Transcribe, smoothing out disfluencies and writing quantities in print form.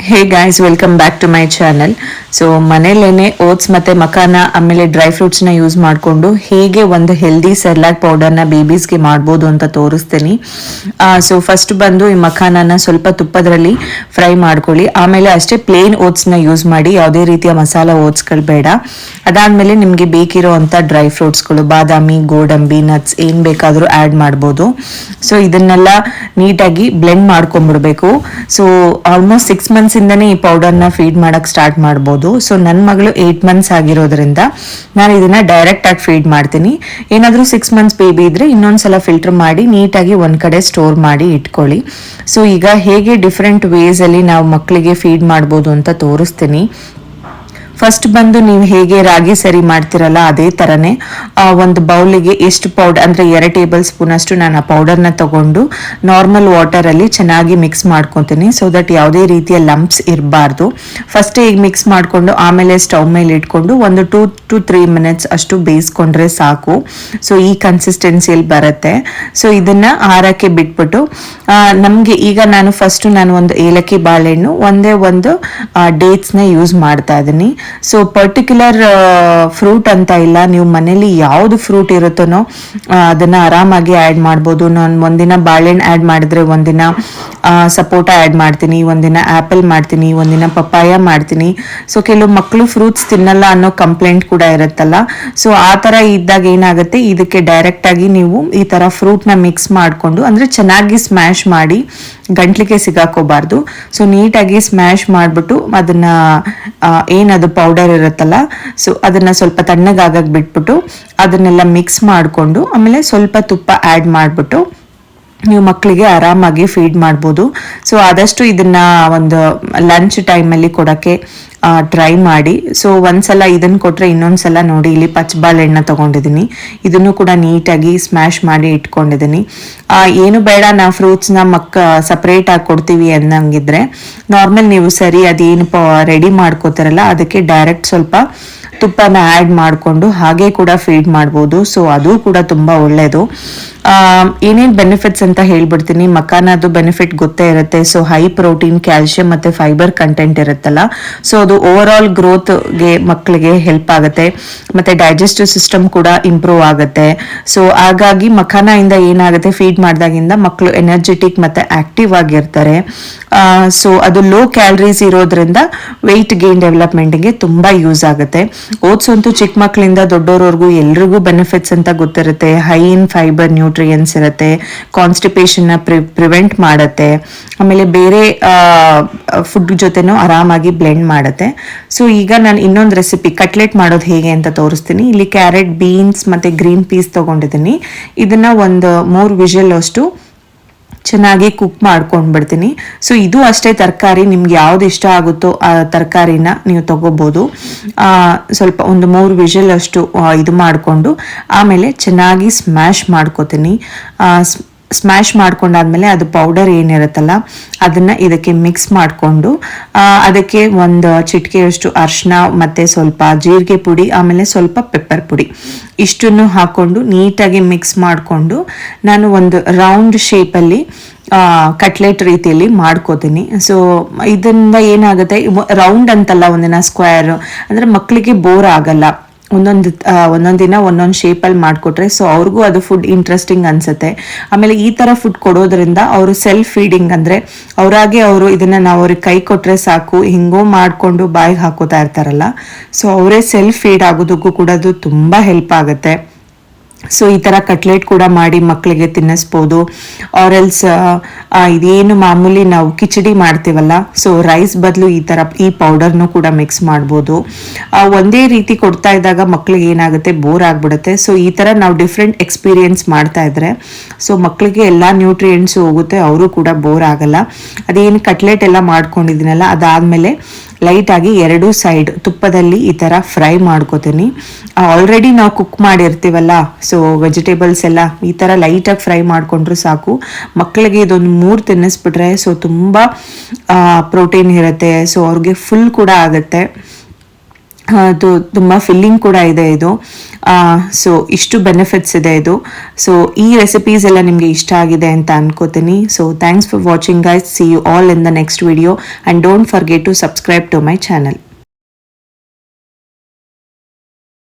Hey guys, welcome back to my channel. So ಮನೇಲೇನೆ oats ಮತ್ತೆ ಮಕಾನ ಆಮೇಲೆ ಡ್ರೈ ಫ್ರೂಟ್ಸ್ನ ಯೂಸ್ ಮಾಡಿಕೊಂಡು ಹೇಗೆ ಒಂದು ಹೆಲ್ದಿ ಸೆರ್ಲಾಕ್ ಪೌಡರ್ನ ಬೇಬೀಸ್ಗೆ ಮಾಡ್ಬೋದು ಅಂತ ತೋರಿಸ್ತೀನಿ. ಸೊ ಫಸ್ಟ್ ಬಂದು ಈ ಮಖಾನನ ಸ್ವಲ್ಪ ತುಪ್ಪದಲ್ಲಿ ಫ್ರೈ ಮಾಡ್ಕೊಳ್ಳಿ. ಆಮೇಲೆ ಅಷ್ಟೇ ಪ್ಲೇನ್ ಓಟ್ಸ್ನ ಯೂಸ್ ಮಾಡಿ, ಯಾವುದೇ ರೀತಿಯ ಮಸಾಲ ಓಟ್ಸ್ಗಳು ಬೇಡ. ಅದಾದಮೇಲೆ ನಿಮಗೆ ಬೇಕಿರೋ ಅಂಥ ಡ್ರೈ ಫ್ರೂಟ್ಸ್ಗಳು, ಬಾದಾಮಿ, ಗೋಡಂಬಿ, ನಟ್ಸ್ ಏನು ಬೇಕಾದರೂ ಆ್ಯಡ್ ಮಾಡ್ಬೋದು. ಸೊ ಇದನ್ನೆಲ್ಲ ನೀಟಾಗಿ ಬ್ಲೆಂಡ್ ಮಾಡ್ಕೊಂಡ್ಬಿಡ್ಬೇಕು. ಸೊ ಆಲ್ಮೋಸ್ಟ್ 6 months ಇಂದನೇ ಈ ಪೌಡರ್ನ ಫೀಡ್ ಮಾಡಕ್ ಸ್ಟಾರ್ಟ್ ಮಾಡ್ಬೋದು. ಸೊ ನನ್ನ ಮಗಳು 8 months ಆಗಿರೋದ್ರಿಂದ ನಾನು ಇದನ್ನ ಡೈರೆಕ್ಟ್ ಆಗಿ ಫೀಡ್ ಮಾಡ್ತೀನಿ. ಏನಾದರೂ 6 months ಬೇಬಿ ಇದ್ರೆ ಇನ್ನೊಂದ್ಸಲ ಫಿಲ್ಟರ್ ಮಾಡಿ ನೀಟಾಗಿ ಒಂದ್ ಕಡೆ ಸ್ಟೋರ್ ಮಾಡಿ ಇಟ್ಕೊಳ್ಳಿ. ಸೊ ಈಗ ಹೇಗೆ ಡಿಫ್ರೆಂಟ್ ವೇಸ್ ಅಲ್ಲಿ ನಾವು ಮಕ್ಕಳಿಗೆ ಫೀಡ್ ಮಾಡ್ಬೋದು ಅಂತ ತೋರಿಸ್ತೀನಿ. ಫಸ್ಟ್ ಬಂದು ನೀವು ಹೇಗೆ ರಾಗಿ ಸರಿ ಮಾಡ್ತಿರಲ್ಲ ಅದೇ ತರನೇ ಒಂದು ಬೌಲಿಗೆ ಎಷ್ಟು ಪೌಡರ್ ಅಂದ್ರೆ 2 ಟೇಬಲ್ ಸ್ಪೂನ್ ಅಷ್ಟು ನಾನು ಆ ಪೌಡರ್ನ ತಗೊಂಡು ನಾರ್ಮಲ್ ವಾಟರ್ ಅಲ್ಲಿ ಚೆನ್ನಾಗಿ ಮಿಕ್ಸ್ ಮಾಡ್ಕೊತೀನಿ. ಸೊ ದಟ್ ಯಾವುದೇ ರೀತಿಯ ಲಂಪ್ಸ್ ಇರಬಾರ್ದು. ಫಸ್ಟ್ ಈಗ ಮಿಕ್ಸ್ ಮಾಡ್ಕೊಂಡು ಆಮೇಲೆ ಸ್ಟವ್ ಮೇಲೆ ಇಟ್ಕೊಂಡು ಒಂದು 2 to 3 minutes ಅಷ್ಟು ಬೇಯಿಸ್ಕೊಂಡ್ರೆ ಸಾಕು. ಸೊ ಈ ಕನ್ಸಿಸ್ಟೆನ್ಸಿಯಲ್ಲಿ ಬರುತ್ತೆ. ಸೊ ಇದನ್ನ ಆರಕ್ಕೆ ಬಿಟ್ಬಿಟ್ಟು ನಮ್ಗೆ ಈಗ ನಾನು ಒಂದು ಏಲಕ್ಕಿ ಬಾಳೆಹಣ್ಣು, ಒಂದೇ ಒಂದು ಡೇಟ್ಸ್ನ ಯೂಸ್ ಮಾಡ್ತಾ ಇದ್ದೀನಿ. ಸೊ ಪರ್ಟಿಕ್ಯುಲರ್ ಫ್ರೂಟ್ ಅಂತ ಇಲ್ಲ, ನೀವು ಮನೇಲಿ ಯಾವ್ದು ಫ್ರೂಟ್ ಇರುತ್ತೋ ಅದನ್ನ ಆರಾಮಾಗಿ ಆ್ಯಡ್ ಮಾಡ್ಬೋದು. ನಾನು ಒಂದಿನ ಬಾಳೆಹಣ್ಣು ಆ್ಯಡ್ ಮಾಡಿದ್ರೆ ಒಂದಿನ ಸಪೋಟ ಆ್ಯಡ್ ಮಾಡ್ತೀನಿ, ಒಂದಿನ ಆ್ಯಪಲ್ ಮಾಡ್ತೀನಿ, ಒಂದಿನ ಪಪ್ಪಾಯ ಮಾಡ್ತೀನಿ. ಸೊ ಕೆಲವು ಮಕ್ಕಳು ಫ್ರೂಟ್ಸ್ ತಿನ್ನಲ್ಲ ಅನ್ನೋ ಕಂಪ್ಲೇಂಟ್ ಕೂಡ ಇರುತ್ತಲ್ಲ. ಸೊ ಆ ಥರ ಇದ್ದಾಗ ಏನಾಗುತ್ತೆ, ಇದಕ್ಕೆ ಡೈರೆಕ್ಟ್ ಆಗಿ ನೀವು ಈ ಥರ ಫ್ರೂಟ್ನ ಮಿಕ್ಸ್ ಮಾಡಿಕೊಂಡು, ಅಂದರೆ ಚೆನ್ನಾಗಿ ಸ್ಮ್ಯಾಶ್ ಮಾಡಿ, ಗಂಟ್ಲಿಗೆ ಸಿಗಾಕೋಬಾರ್ದು. ಸೊ ನೀಟಾಗಿ ಸ್ಮ್ಯಾಶ್ ಮಾಡಿಬಿಟ್ಟು ಅದನ್ನ ಏನದು ಪೌಡರ್ ಇರುತ್ತಲ್ಲ, ಸೊ ಅದನ್ನ ಸ್ವಲ್ಪ ತಣ್ಣಗಾಗಕ್ಕೆ ಬಿಟ್ಬಿಟ್ಟು ಅದನ್ನೆಲ್ಲ ಮಿಕ್ಸ್ ಮಾಡಿಕೊಂಡು ಆಮೇಲೆ ಸ್ವಲ್ಪ ತುಪ್ಪ ಆ್ಯಡ್ ಮಾಡಿಬಿಟ್ಟು ನೀವು ಮಕ್ಕಳಿಗೆ ಆರಾಮಾಗಿ ಫೀಡ್ ಮಾಡ್ಬೋದು. ಸೊ ಆದಷ್ಟು ಇದನ್ನ ಒಂದು ಲಂಚ್ ಟೈಮಲ್ಲಿ ಕೊಡೋಕ್ಕೆ ಟ್ರೈ ಮಾಡಿ. ಸೊ ಒಂದ್ಸಲ ಇದನ್ನ ಕೊಟ್ರೆ ಇನ್ನೊಂದ್ಸಲ ನೋಡಿ, ಇಲ್ಲಿ ಪಚ್ಚಬಾಳೆಹಣ್ಣ ತಗೊಂಡಿದ್ದೀನಿ, ಇದನ್ನು ಕೂಡ ನೀಟಾಗಿ ಸ್ಮ್ಯಾಶ್ ಮಾಡಿ ಇಟ್ಕೊಂಡಿದ್ದೀನಿ. ಏನು ಬೇಡ, ನಾವು ಫ್ರೂಟ್ಸ್ನ ಸಪ್ರೇಟ್ ಆಗಿ ಕೊಡ್ತೀವಿ ಅನ್ನಂಗಿದ್ರೆ ನಾರ್ಮಲ್ ನೀವು ಸರಿ ಅದೇನು ರೆಡಿ ಮಾಡ್ಕೋತಾರಲ್ಲ ಅದಕ್ಕೆ ಡೈರೆಕ್ಟ್ ಸ್ವಲ್ಪ ತುಪ್ಪನ ಆ್ಯಡ್ ಮಾಡಿಕೊಂಡು ಹಾಗೆ ಕೂಡ ಫೀಡ್ ಮಾಡ್ಬೋದು. ಸೊ ಅದು ಕೂಡ ತುಂಬ ಒಳ್ಳೆಯದು. ಏನೇನು ಬೆನಿಫಿಟ್ಸ್ ಅಂತ ಹೇಳ್ಬಿಡ್ತೀನಿ. ಮಕಾನದು ಬೆನಿಫಿಟ್ ಗೊತ್ತೇ ಇರುತ್ತೆ. ಸೊ ಹೈ ಪ್ರೋಟೀನ್, ಕ್ಯಾಲ್ಶಿಯಂ ಮತ್ತು ಫೈಬರ್ ಕಂಟೆಂಟ್ ಇರುತ್ತಲ್ಲ, ಸೊ ಅದು ಓವರ್ ಆಲ್ ಗ್ರೋತ್ಗೆ ಮಕ್ಕಳಿಗೆ ಹೆಲ್ಪ್ ಆಗುತ್ತೆ. ಮತ್ತು ಡೈಜೆಸ್ಟಿವ್ ಸಿಸ್ಟಮ್ ಕೂಡ ಇಂಪ್ರೂವ್ ಆಗುತ್ತೆ. ಸೊ ಹಾಗಾಗಿ ಮಖಾನದಿಂದ ಏನಾಗುತ್ತೆ, ಫೀಡ್ ಮಾಡಿದಾಗಿಂದ ಮಕ್ಕಳು ಎನರ್ಜೆಟಿಕ್ ಮತ್ತು ಆಕ್ಟಿವ್ ಆಗಿರ್ತಾರೆ. ಸೊ ಅದು ಲೋ ಕ್ಯಾಲರೀಸ್ ಇರೋದ್ರಿಂದ ವೆಯ್ಟ್ ಗೇನ್ ಡೆವಲಪ್ಮೆಂಟ್ಗೆ ತುಂಬ ಯೂಸ್ ಆಗುತ್ತೆ. ಓಟ್ಸ್ ಅಂತೂ ಚಿಕ್ಕ ಮಕ್ಕಳಿಂದ ದೊಡ್ಡೋರ್ವರೆಗೂ ಎಲ್ರಿಗೂ ಬೆನಿಫಿಟ್ಸ್ ಅಂತ ಗೊತ್ತಿರುತ್ತೆ. ಹೈ ಇನ್ ಫೈಬರ್, ನ್ಯೂಟ್ರಿಯನ್ಸ್ ಇರುತ್ತೆ, ಕಾನ್ಸ್ಟಿಪೇಷನ್ನ ಪ್ರಿವೆಂಟ್ ಮಾಡುತ್ತೆ, ಆಮೇಲೆ ಬೇರೆ ಫುಡ್ ಜೊತೆನೂ ಆರಾಮಾಗಿ ಬ್ಲೆಂಡ್ ಮಾಡುತ್ತೆ. ಸೊ ಈಗ ನಾನು ಇನ್ನೊಂದು ರೆಸಿಪಿ ಕಟ್ಲೆಟ್ ಮಾಡೋದು ಹೇಗೆ ಅಂತ ತೋರಿಸ್ತೀನಿ. ಇಲ್ಲಿ ಕ್ಯಾರೆಟ್, ಬೀನ್ಸ್ ಮತ್ತು ಗ್ರೀನ್ ಪೀಸ್ ತೊಗೊಂಡಿದ್ದೀನಿ. ಇದನ್ನ ಒಂದು 3 ವಿಷಲ್ ಅಷ್ಟು ಚೆನ್ನಾಗಿ ಕುಕ್ ಮಾಡ್ಕೊಂಡ್ಬಿಡ್ತೀನಿ. ಸೊ ಇದು ಅಷ್ಟೇ ತರಕಾರಿ, ನಿಮ್ಗೆ ಯಾವ್ದು ಇಷ್ಟ ಆಗುತ್ತೋ ಆ ತರಕಾರಿನ ನೀವು ತಗೋಬೋದು. ಸ್ವಲ್ಪ ಒಂದು 3 ವಿಷಲ್ ಅಷ್ಟು ಇದು ಮಾಡಿಕೊಂಡು ಆಮೇಲೆ ಚೆನ್ನಾಗಿ ಸ್ಮ್ಯಾಶ್ ಮಾಡ್ಕೋತೀನಿ. ಸ್ಮ್ಯಾಶ್ ಮಾಡ್ಕೊಂಡಾದ್ಮೇಲೆ ಅದು ಪೌಡರ್ ಏನಿರುತ್ತಲ್ಲ ಅದನ್ನ ಇದಕ್ಕೆ ಮಿಕ್ಸ್ ಮಾಡಿಕೊಂಡು ಅದಕ್ಕೆ ಒಂದು ಚಿಟಿಕೆಯಷ್ಟು ಅರಿಶಿನ ಮತ್ತು ಸ್ವಲ್ಪ ಜೀರಿಗೆ ಪುಡಿ, ಆಮೇಲೆ ಸ್ವಲ್ಪ ಪೆಪ್ಪರ್ ಪುಡಿ, ಇಷ್ಟನ್ನು ಹಾಕ್ಕೊಂಡು ನೀಟಾಗಿ ಮಿಕ್ಸ್ ಮಾಡಿಕೊಂಡು ನಾನು ಒಂದು ರೌಂಡ್ ಶೇಪಲ್ಲಿ ಕಟ್ಲೆಟ್ ರೀತಿಯಲ್ಲಿ ಮಾಡ್ಕೋತೀನಿ. ಸೊ ಇದರಿಂದ ಏನಾಗುತ್ತೆ, ರೌಂಡ್ ಅಂತಲ್ಲ, ಒಂದಿನ ಸ್ಕ್ವೇರ್, ಅಂದರೆ ಮಕ್ಕಳಿಗೆ ಬೋರ್ ಆಗಲ್ಲ. ಒಂದೊಂದು ದಿನ ಒಂದೊಂದು ಶೇಪಲ್ಲಿ ಮಾಡಿಕೊಟ್ರೆ ಸೊ ಅವ್ರಿಗೂ ಅದು ಫುಡ್ ಇಂಟ್ರೆಸ್ಟಿಂಗ್ ಅನ್ಸುತ್ತೆ. ಆಮೇಲೆ ಈ ಥರ ಫುಡ್ ಕೊಡೋದ್ರಿಂದ ಅವರು ಸೆಲ್ಫ್ ಫೀಡಿಂಗ್, ಅಂದರೆ ಅವರಾಗೆ ಅವರು ಇದನ್ನು ನಾವು ಅವ್ರಿಗೆ ಕೈ ಕೊಟ್ಟರೆ ಸಾಕು, ಹಿಂಗೋ ಮಾಡಿಕೊಂಡು ಬಾಯಿಗೆ ಹಾಕೋತಾ ಇರ್ತಾರಲ್ಲ, ಸೊ ಅವರೇ ಸೆಲ್ಫ್ ಫೀಡ್ ಆಗೋದಕ್ಕೂ ಕೂಡ ಅದು ತುಂಬ ಹೆಲ್ಪ್ ಆಗುತ್ತೆ. ಸೊ ಈ ಥರ ಕಟ್ಲೆಟ್ ಕೂಡ ಮಾಡಿ ಮಕ್ಕಳಿಗೆ ತಿನ್ನಿಸ್ಬೋದು. ಆರೆಲ್ಸ್ ಇದೇನು ಮಾಮೂಲಿ ನಾವು ಕಿಚಡಿ ಮಾಡ್ತೀವಲ್ಲ, ಸೊ ರೈಸ್ ಬದಲು ಈ ಪೌಡರ್ನು ಕೂಡ ಮಿಕ್ಸ್ ಮಾಡ್ಬೋದು. ಒಂದೇ ರೀತಿ ಕೊಡ್ತಾ ಇದ್ದಾಗ ಮಕ್ಕಳಿಗೆ ಏನಾಗುತ್ತೆ, ಬೋರ್ ಆಗಿಬಿಡುತ್ತೆ. ಸೊ ಈ ಥರ ನಾವು ಡಿಫ್ರೆಂಟ್ ಎಕ್ಸ್ಪೀರಿಯನ್ಸ್ ಮಾಡ್ತಾ ಇದ್ರೆ ಸೊ ಮಕ್ಕಳಿಗೆ ಎಲ್ಲ ನ್ಯೂಟ್ರಿಯೆಂಟ್ಸು ಹೋಗುತ್ತೆ, ಅವರು ಕೂಡ ಬೋರ್ ಆಗಲ್ಲ. ಅದೇನು ಕಟ್ಲೆಟ್ ಎಲ್ಲ ಮಾಡ್ಕೊಂಡಿದ್ದೀನಲ್ಲ ಅದಾದಮೇಲೆ ಲೈಟಾಗಿ 2 ಸೈಡ್ ತುಪ್ಪದಲ್ಲಿ ಈ ಥರ ಫ್ರೈ ಮಾಡ್ಕೋತೀನಿ. ಆಲ್ರೆಡಿ ನಾವು ಕುಕ್ ಮಾಡಿರ್ತೀವಲ್ಲ, ಸೊ ವೆಜಿಟೇಬಲ್ಸ್ ಎಲ್ಲ ಈ ಥರ ಲೈಟಾಗಿ ಫ್ರೈ ಮಾಡಿಕೊಂಡ್ರು ಸಾಕು. ಮಕ್ಕಳಿಗೆ ಇದೊಂದು 3 ತಿನ್ನಿಸ್ಬಿಟ್ರೆ ಸೊ ತುಂಬ ಪ್ರೋಟೀನ್ ಇರುತ್ತೆ. ಸೊ ಅವ್ರಿಗೆ ಫುಲ್ ಕೂಡ ಆಗುತ್ತೆ. ಅದು ತುಂಬ ಫಿಲ್ಲಿಂಗ್ ಕೂಡ ಇದೆ ಇದು. ಸೊ ಇಷ್ಟು ಬೆನಿಫಿಟ್ಸ್ ಇದೆ ಇದು. ಸೊ ಈ ರೆಸಿಪೀಸ್ ಎಲ್ಲ ನಿಮಗೆ ಇಷ್ಟ ಆಗಿದೆ ಅಂತ ಅನ್ಕೋತೀನಿ. So thanks for watching guys. See you all in the next video and don't forget to subscribe to my channel.